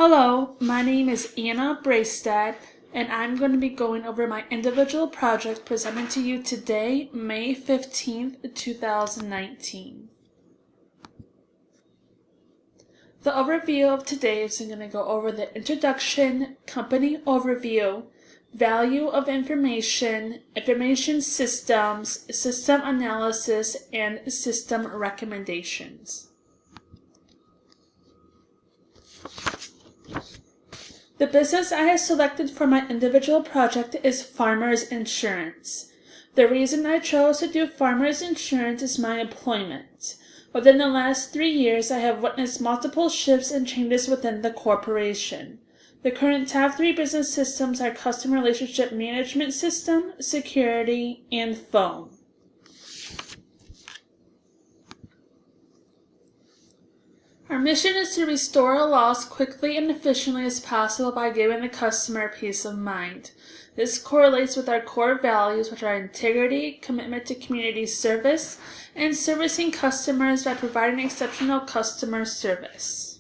Hello, my name is Anna Braistad, and I'm going to be going over my individual project presented to you today, May 15th, 2019. The overview of today is I'm going to go over the introduction, company overview, value of information, information systems, system analysis, and system recommendations. The business I have selected for my individual project is Farmers Insurance. The reason I chose to do Farmers Insurance is my employment. Within the last 3 years, I have witnessed multiple shifts and changes within the corporation. The current top 3 business systems are Customer Relationship Management System, Security, and Phone. Our mission is to restore a loss quickly and efficiently as possible by giving the customer peace of mind. This correlates with our core values, which are integrity, commitment to community service, and servicing customers by providing exceptional customer service.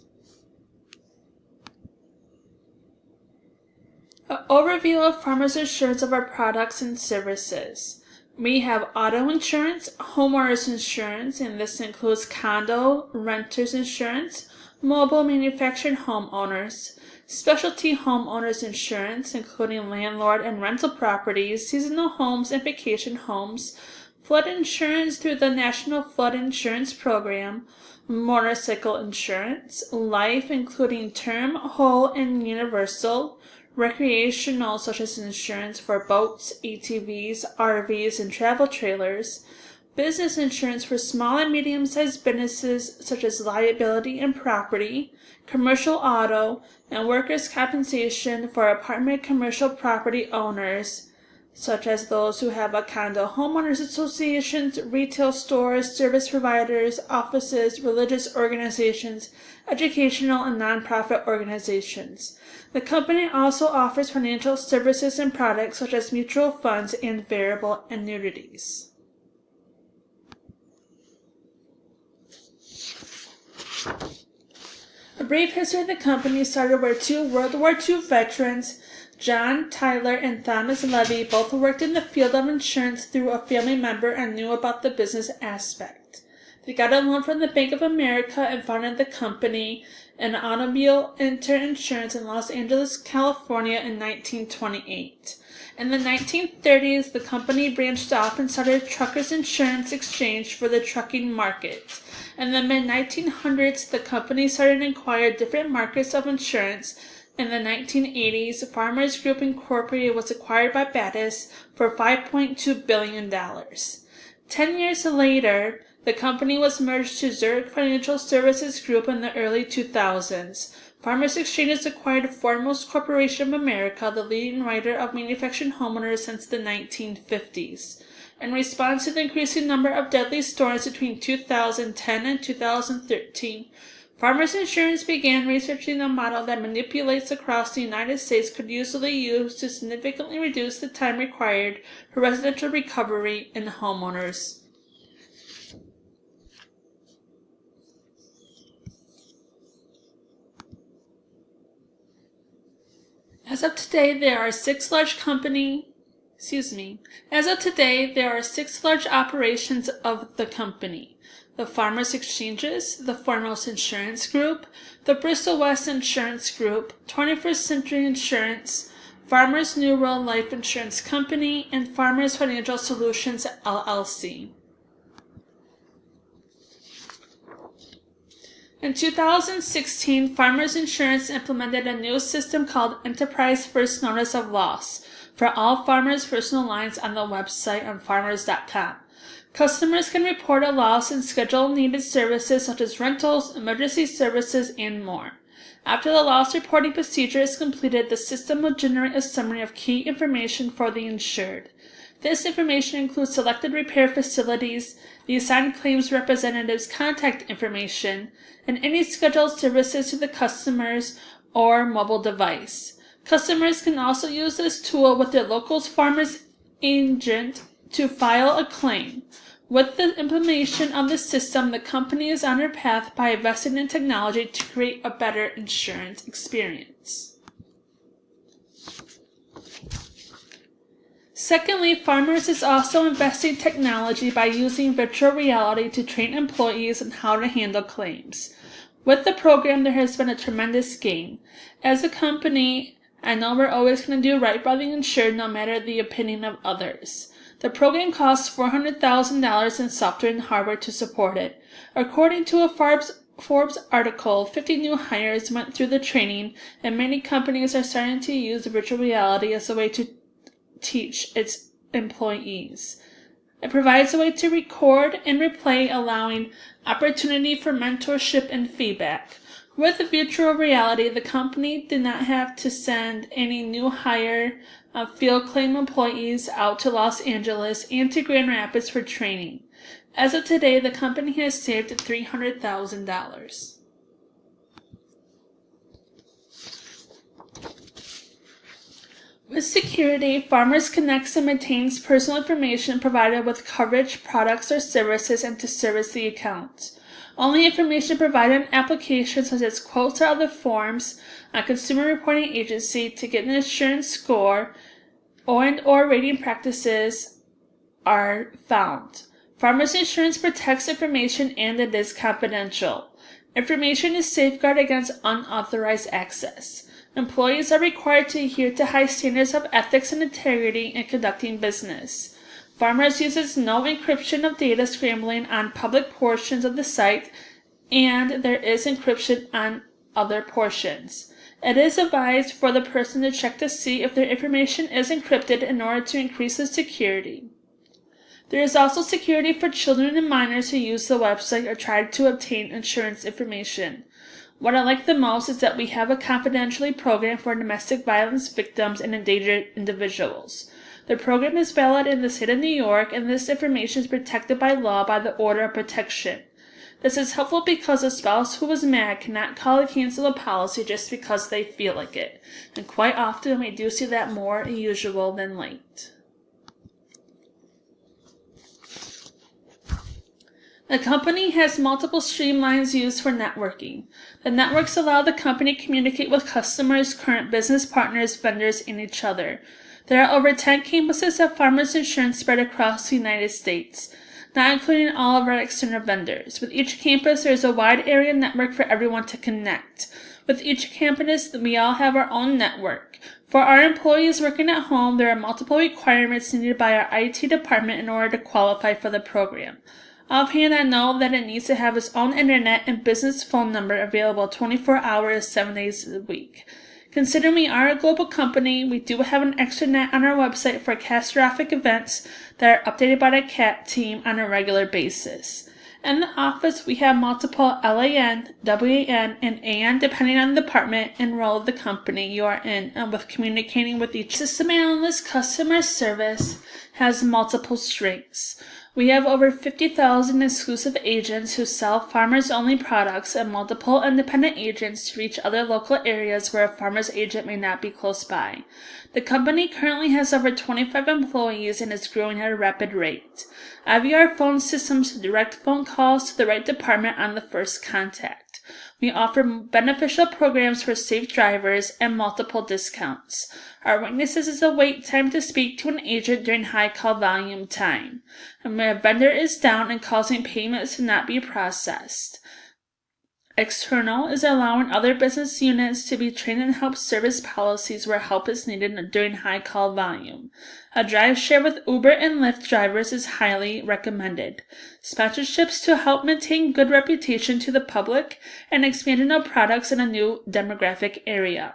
An overview of Farmers Insurance of our products and services. We have auto insurance, homeowners insurance, and this includes condo, renters insurance, mobile manufactured homeowners, specialty homeowners insurance, including landlord and rental properties, seasonal homes and vacation homes, flood insurance through the National Flood Insurance Program, motorcycle insurance, life including term, whole, and universal, recreational such as insurance for boats, ATVs, RVs, and travel trailers, business insurance for small and medium-sized businesses such as liability and property, commercial auto, and workers' compensation for apartment commercial property owners such as those who have a condo homeowners associations, retail stores, service providers, offices, religious organizations, educational and nonprofit organizations. The company also offers financial services and products such as mutual funds and variable annuities. A brief history of the company started where 2 World War II veterans, John Tyler and Thomas Levy, both worked in the field of insurance through a family member and knew about the business aspect. They got a loan from the Bank of America and founded the company, an automobile insurance in Los Angeles, California in 1928. In the 1930s, the company branched off and started Truckers Insurance Exchange for the trucking market. In the mid-1900s, the company started to acquire different markets of insurance. In the 1980s, Farmers Group Incorporated was acquired by Battis for $5.2 billion. 10 years later, the company was merged to Zurich Financial Services Group in the early 2000s. Farmers Exchange acquired Foremost Corporation of America, the leading writer of manufactured homeowners since the 1950s. In response to the increasing number of deadly storms between 2010 and 2013, Farmers Insurance began researching a model that manipulates across the United States could usually use to significantly reduce the time required for residential recovery in homeowners. As of today, there are 6 large operations of the company. The Farmers Exchanges, the Foremost Insurance Group, the Bristol West Insurance Group, 21st Century Insurance, Farmers New World Life Insurance Company, and Farmers Financial Solutions, LLC. In 2016, Farmers Insurance implemented a new system called Enterprise First Notice of Loss for all Farmers personal lines on the website on farmers.com. Customers can report a loss and schedule needed services such as rentals, emergency services, and more. After the loss reporting procedure is completed, the system will generate a summary of key information for the insured. This information includes selected repair facilities, the assigned claims representative's contact information, and any scheduled services to the customer's or mobile device. Customers can also use this tool with their local farmer's agent to file a claim. With the implementation of the system, the company is on their path by investing in technology to create a better insurance experience. Secondly, Farmers is also investing in technology by using virtual reality to train employees on how to handle claims. With the program, there has been a tremendous gain. As a company, I know we're always going to do right by the insured no matter the opinion of others. The program costs $400,000 in software and hardware to support it. According to a Forbes article, 50 new hires went through the training, and many companies are starting to use virtual reality as a way to teach its employees. It provides a way to record and replay, allowing opportunity for mentorship and feedback. With virtual reality, the company did not have to send any new hire field claim employees out to Los Angeles and to Grand Rapids for training. As of today, the company has saved $300,000. With security, Farmers connects and maintains personal information provided with coverage, products, or services and to service the account. Only information provided in applications such as quotes or other forms on Consumer Reporting Agency to get an insurance score or rating practices are found. Farmers Insurance protects information and it is confidential. Information is safeguarded against unauthorized access. Employees are required to adhere to high standards of ethics and integrity in conducting business. Farmers uses no encryption of data scrambling on public portions of the site, and there is encryption on other portions. It is advised for the person to check to see if their information is encrypted in order to increase the security. There is also security for children and minors who use the website or try to obtain insurance information. What I like the most is that we have a confidentiality program for domestic violence victims and endangered individuals. The program is valid in the state of New York, and this information is protected by law by the Order of Protection. This is helpful because a spouse who is mad cannot call or cancel a policy just because they feel like it, and quite often we do see that more usual than late. The company has multiple streamlines used for networking. The networks allow the company to communicate with customers, current business partners, vendors, and each other. There are over 10 campuses of Farmers Insurance spread across the United States, not including all of our external vendors. With each campus, there is a wide area network for everyone to connect. With each campus, we all have our own network. For our employees working at home, there are multiple requirements needed by our IT department in order to qualify for the program. Offhand, I know that it needs to have its own internet and business phone number available 24 hours, 7 days a week. Considering we are a global company, we do have an extranet on our website for catastrophic events that are updated by the CAT team on a regular basis. In the office, we have multiple LAN, WAN, and AN depending on the department and role of the company you are in, and with communicating with each system analyst. Customer service has multiple strengths. We have over 50,000 exclusive agents who sell farmers-only products and multiple independent agents to reach other local areas where a farmer's agent may not be close by. The company currently has over 25 employees and is growing at a rapid rate. IVR phone systems direct phone calls to the right department on the first contact. We offer beneficial programs for safe drivers and multiple discounts. Our weaknesses is the wait time to speak to an agent during high call volume time, and when a vendor is down and causing payments to not be processed. External is allowing other business units to be trained and help service policies where help is needed during high call volume. A drive share with Uber and Lyft drivers is highly recommended. Sponsorships to help maintain good reputation to the public and expanding our products in a new demographic area.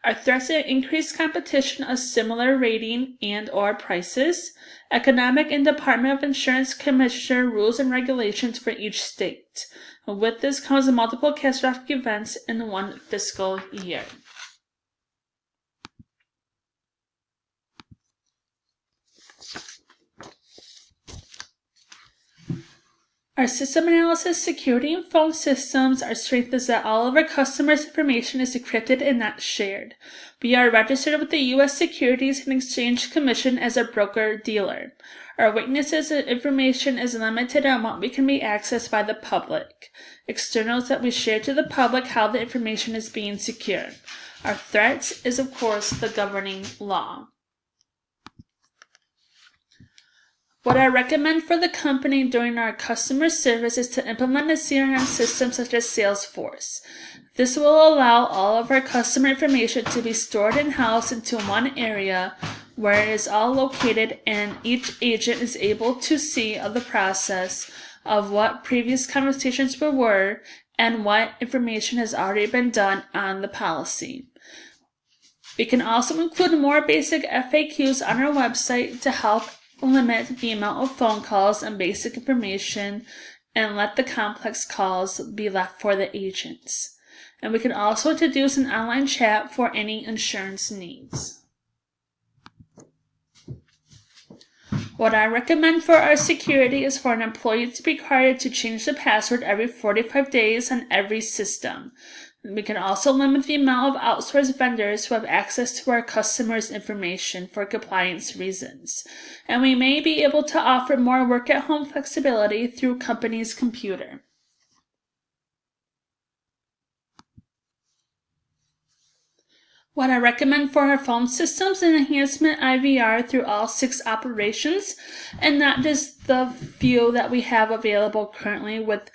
Our threats are increased competition of similar rating and or prices, economic and Department of Insurance Commissioner rules and regulations for each state. With this comes multiple catastrophic events in one fiscal year. Our system analysis, security, and phone systems, our strength is that all of our customers' information is encrypted and not shared. We are registered with the U.S. Securities and Exchange Commission as a broker-dealer. Our weaknesses and information is limited on what can be accessed by the public. Externals that we share to the public, how the information is being secured. Our threats is, of course, the governing law. What I recommend for the company during our customer service is to implement a CRM system such as Salesforce. This will allow all of our customer information to be stored in-house into one area where it is all located, and each agent is able to see the process of what previous conversations were and what information has already been done on the policy. We can also include more basic FAQs on our website to help limit the amount of phone calls and basic information and let the complex calls be left for the agents. And we can also introduce an online chat for any insurance needs. What I recommend for our security is for an employee to be required to change the password every 45 days on every system. We can also limit the amount of outsourced vendors who have access to our customers' information for compliance reasons. And we may be able to offer more work-at-home flexibility through company's computer. What I recommend for our phone systems is enhancement IVR through all 6 operations, and not just the few that we have available currently with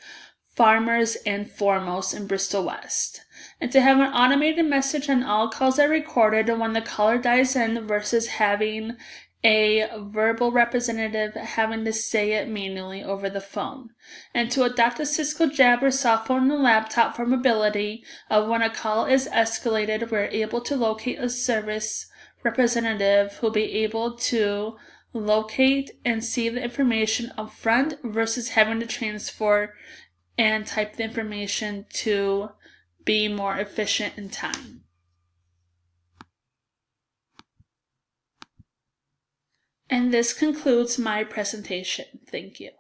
Farmers and Foremost in Bristol West. And to have an automated message on all calls are recorded when the caller dials in versus having a verbal representative having to say it manually over the phone. And to adopt a Cisco Jabber software on the laptop for mobility of when a call is escalated, we're able to locate a service representative who'll be able to locate and see the information up front versus having to transfer and type the information to be more efficient in time. And this concludes my presentation. Thank you.